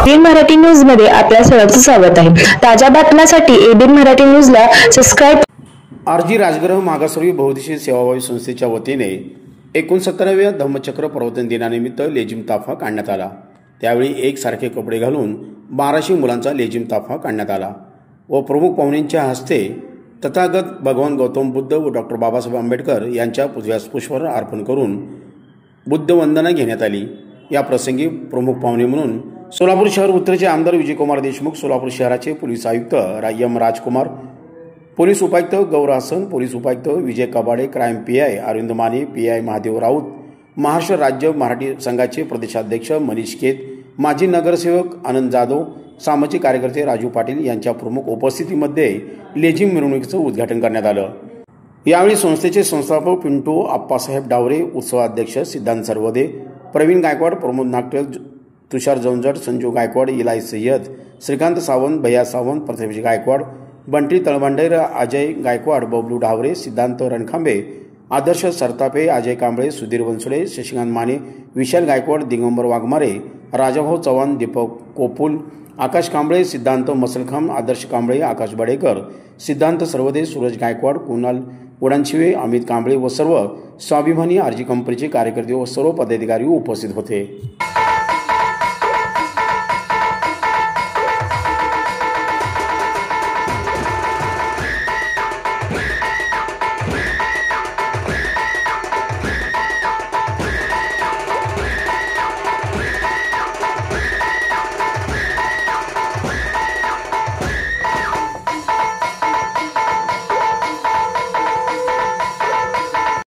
ABN Marathi news मध्ये आपल्या सर्वांचं स्वागत आहे। ताज्या बातम्यांसाठी एबीएन मराठी न्यूजला सबस्क्राइब। आरजी राजगृह मागासवर्गीय बहुउद्देशीय सेवाभावी संस्थेच्या वतीने 69व्या धम्मचक्र प्रवर्तन दिनानिमित्त लेझिम ताफा काढण्यात आला। त्यावेळी एकसारखे कपडे घालून 1200 मुलांचा लेझिम ताफा काढण्यात आला व प्रमुख पाहुण्यांच्या हस्ते तथागत भगवान गौतम बुद्ध व डॉक्टर बाबासाहेब आंबेडकर यांच्या पुतळ्यास पुष्पहार अर्पण करून बुद्ध वंदना घेण्यात आली। या प्रसंगी प्रमुख पाहुणे म्हणून सोलापूर शहर उत्तरचे आमदार विजयकुमार देशमुख, सोलापूर शहराचे पोलीस आयुक्त एम राजकुमार, पोलीस उपायुक्त गौर हसन, पोलीस उपायुक्त Vijay Kabade, crime PI Arvind Mane, PI Mahadev Raut, Maharashtra राज्य मराठी संघाचे प्रदेशाध्यक्ष मनीष केत, माजी नगरसेवक आनंद जाधव, सामाजिक कार्यकर्ते राजू पाटील यांच्या प्रमुख उपस्थितीमध्ये लेझिम मिरवणुकीचं उद्घाटन करण्यात आलं। यावेळी संस्थेचे संस्थापक पिंटू आप्पासाहेब डावरे, उत्सवाध्यक्ष सिद्धांत सरवदे, प्रवीण गायकवाड, प्रमोद नागटे, तुषार जंजट, संजू गायकवाड, इलाई सय्यद, श्रीकांत सावंत, भैया सावंत, प्रथमेश गायकवाड, बंटी तळभंडेर, अजय गायकवाड, बबलू ढावरे, सिद्धांत रणखांबे, आदर्श सरतापे, अजय कांबळे, सुधीर बनसोडे, शशिकांत माने, विशाल गायकवाड, दिगंबर वाघमारे, राजाभाऊ चव्हाण, दीपक कोपुल, आकाश कांबळे, सिद्धांत मसलखाम, आदर्श कांबळे, आकाश बडेकर, सिद्धांत सरवदे, सूरज गायकवाड, कुणाल उडानशिवे, अमित कांबळे व सर्व स्वाभिमानी आरजी कंपनीचे कार्यकर्ते व सर्व पदाधिकारी उपस्थित होते।